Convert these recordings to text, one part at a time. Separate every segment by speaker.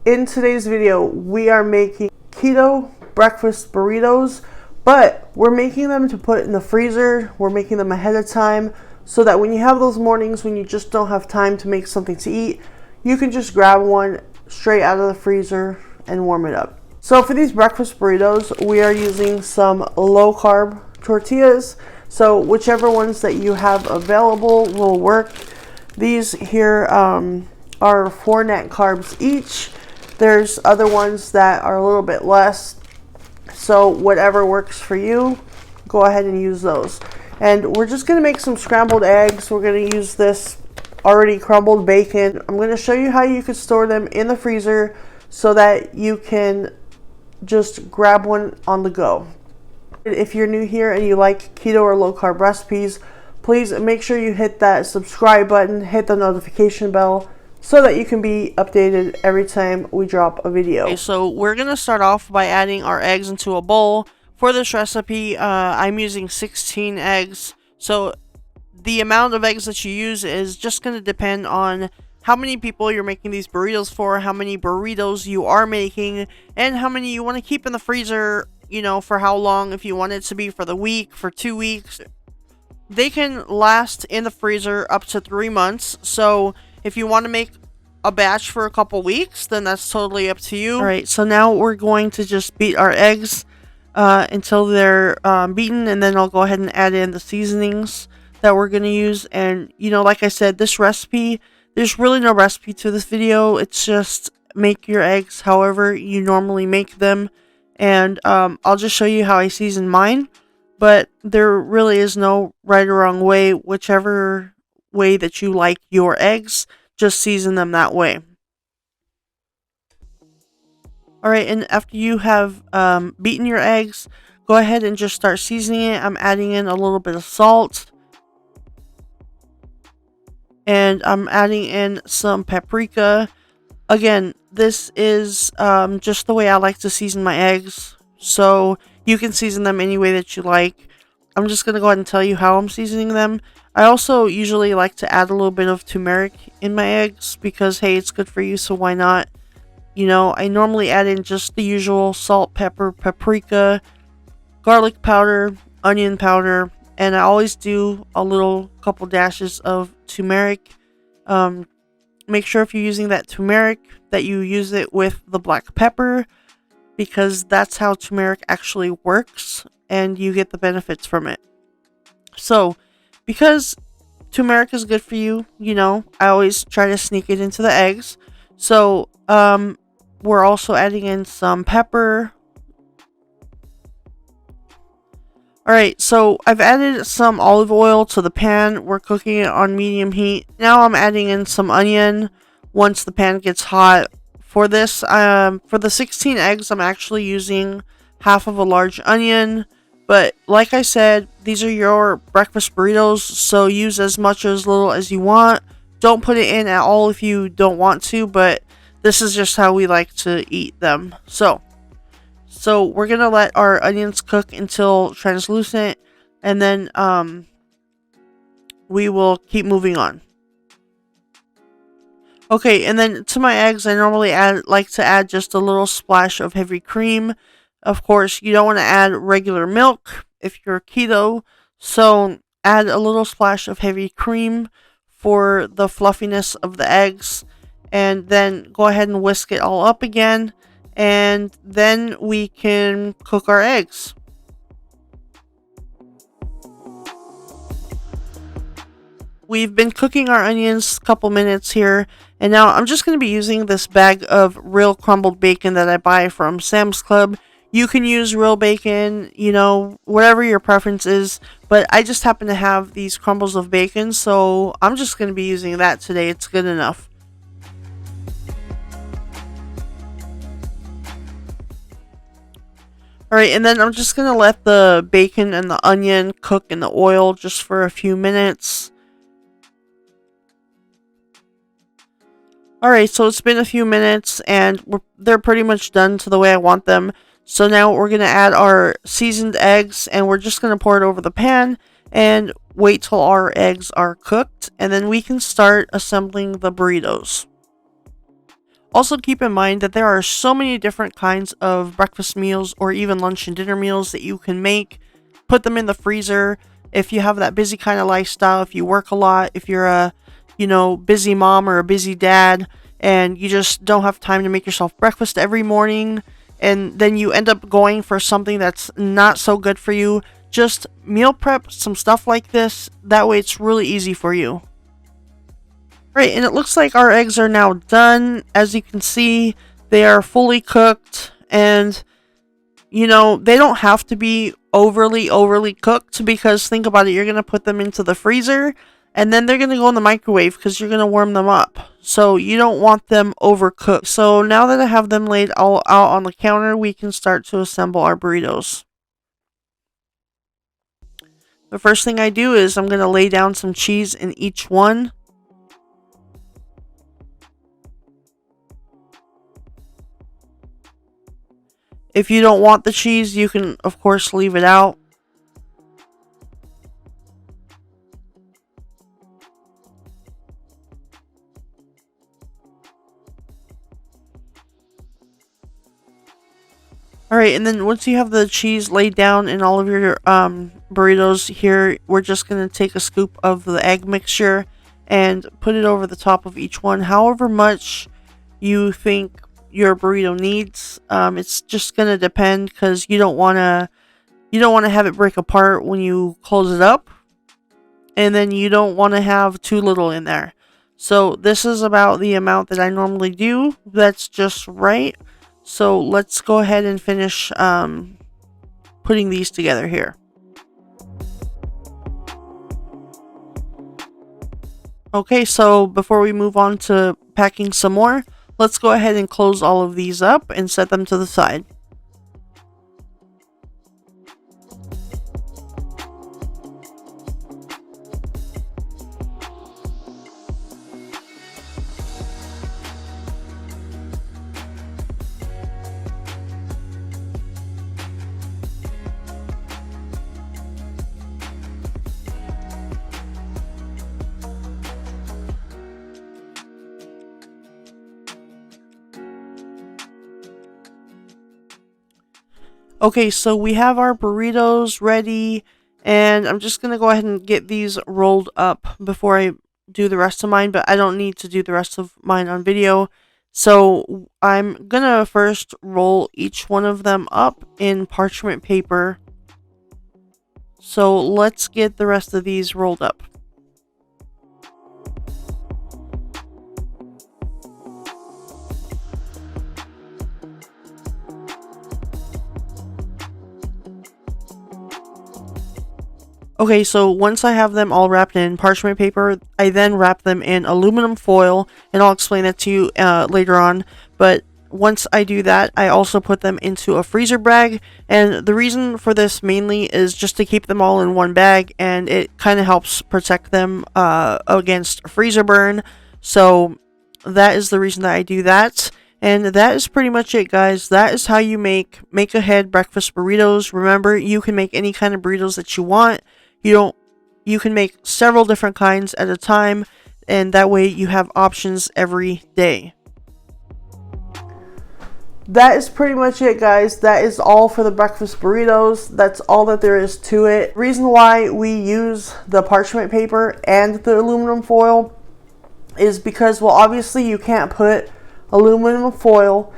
Speaker 1: in today's video, we are making keto breakfast burritos, but we're making them to put in the freezer. We're making them ahead of time so that when you have those mornings when you just don't have time to make something to eat, you can just grab one straight out of the freezer and warm it up. So for these breakfast burritos, we are using some low carb tortillas. So whichever ones that you have available will work. These here are 4 net carbs each. There's other ones that are a little bit less. So whatever works for you, go ahead and use those. And we're just going to make some scrambled eggs. We're going to use this already crumbled bacon. I'm going to show you how you could store them in the freezer so that you can just grab one on the go. If you're new here and you like keto or low carb recipes, please make sure you hit that subscribe button, hit the notification bell so that you can be updated every time we drop a video. Okay, so we're going to start off by adding our eggs into a bowl. For this recipe, I'm using 16 eggs. So the amount of eggs that you use is just going to depend on how many people you're making these burritos for, how many burritos you are making, and how many you want to keep in the freezer, you know, for how long, if you want it to be for the week, for 2 weeks. They can last in the freezer up to 3 months. So if you want to make a batch for a couple weeks, then that's totally up to you. Alright, so now we're going to just beat our eggs until they're beaten, and then I'll go ahead and add in the seasonings that we're going to use. And, you know, like I said, this recipe, there's really no recipe to this video. It's just make your eggs however you normally make them. And I'll just show you how I season mine. But there really is no right or wrong way. Whichever way that you like your eggs, just season them that way. Alright, and after you have beaten your eggs, go ahead and just start seasoning it. I'm adding in a little bit of salt. And I'm adding in some paprika. Again, this is just the way I like to season my eggs. So you can season them any way that you like. I'm just going to go ahead and tell you how I'm seasoning them. I also usually like to add a little bit of turmeric in my eggs because, hey, it's good for you, so why not? You know, I normally add in just the usual salt, pepper, paprika, garlic powder, onion powder, and I always do a little couple dashes of turmeric. Make sure if you're using that turmeric that you use it with the black pepper, because that's how turmeric actually works and you get the benefits from it. So because turmeric is good for you, you know, I always try to sneak it into the eggs. So we're also adding in some pepper. Alright, so I've added some olive oil to the pan. We're cooking it on medium heat. Now I'm adding in some onion once the pan gets hot. For this, for the 16 eggs, I'm actually using half of a large onion. But like I said, these are your breakfast burritos, so use as much or as little as you want. Don't put it in at all if you don't want to, but this is just how we like to eat them. So we're going to let our onions cook until translucent, and then we will keep moving on. Okay, and then to my eggs, I normally like to add just a little splash of heavy cream. Of course, you don't want to add regular milk if you're keto, so add a little splash of heavy cream for the fluffiness of the eggs, and then go ahead and whisk it all up again, and then we can cook our eggs. We've been cooking our onions a couple minutes here, and now I'm just going to be using this bag of real crumbled bacon that I buy from Sam's Club. You can use real bacon, you know, whatever your preference is, but I just happen to have these crumbles of bacon, so I'm just going to be using that today. It's good enough. Alright, and then I'm just going to let the bacon and the onion cook in the oil just for a few minutes. Alright, so it's been a few minutes and they're pretty much done to the way I want them. So now we're going to add our seasoned eggs and we're just going to pour it over the pan and wait till our eggs are cooked, and then we can start assembling the burritos. Also keep in mind that there are so many different kinds of breakfast meals or even lunch and dinner meals that you can make. Put them in the freezer if you have that busy kind of lifestyle, if you work a lot, if you're a, busy mom or a busy dad and you just don't have time to make yourself breakfast every morning and then you end up going for something that's not so good for you. Just meal prep some stuff like this. That way it's really easy for you. Right, and it looks like our eggs are now done. As you can see, they are fully cooked, and they don't have to be overly cooked, because think about it, you're going to put them into the freezer and then they're going to go in the microwave because you're going to warm them up. So you don't want them overcooked. So now that I have them laid all out on the counter, we can start to assemble our burritos. The first thing I do is I'm going to lay down some cheese in each one. If you don't want the cheese, you can, of course, leave it out. Alright, and then once you have the cheese laid down in all of your burritos here, we're just going to take a scoop of the egg mixture and put it over the top of each one, however much you think your burrito needs. It's just going to depend, because you don't want to have it break apart when you close it up, and then you don't want to have too little in there. So this is about the amount that I normally do. That's just right. So let's go ahead and finish putting these together here. Okay, so before we move on to packing some more, let's go ahead and close all of these up and set them to the side. Okay, so we have our burritos ready, and I'm just going to go ahead and get these rolled up before I do the rest of mine, but I don't need to do the rest of mine on video. So I'm going to first roll each one of them up in parchment paper. So let's get the rest of these rolled up. Okay, so once I have them all wrapped in parchment paper, I then wrap them in aluminum foil, and I'll explain that to you later on. But once I do that, I also put them into a freezer bag, and the reason for this mainly is just to keep them all in one bag, and it kind of helps protect them against freezer burn. So that is the reason that I do that. And that is pretty much it, guys. That is how you make ahead breakfast burritos. Remember, you can make any kind of burritos that you want. You can make several different kinds at a time, and that way you have options every day. That is pretty much it, guys. That is all for the breakfast burritos. That's all that there is to it. The reason why we use the parchment paper and the aluminum foil is because, well, obviously you can't put aluminum foil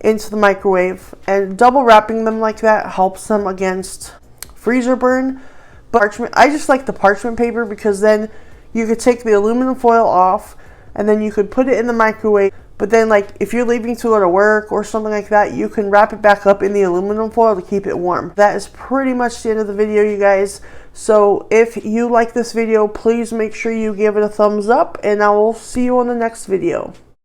Speaker 1: into the microwave, and double wrapping them like that helps them against freezer burn. But parchment, I just like the parchment paper because then you could take the aluminum foil off and then you could put it in the microwave. But then, like, if you're leaving to go to work or something like that, you can wrap it back up in the aluminum foil to keep it warm. That is pretty much the end of the video, you guys. So if you like this video, please make sure you give it a thumbs up, and I will see you on the next video.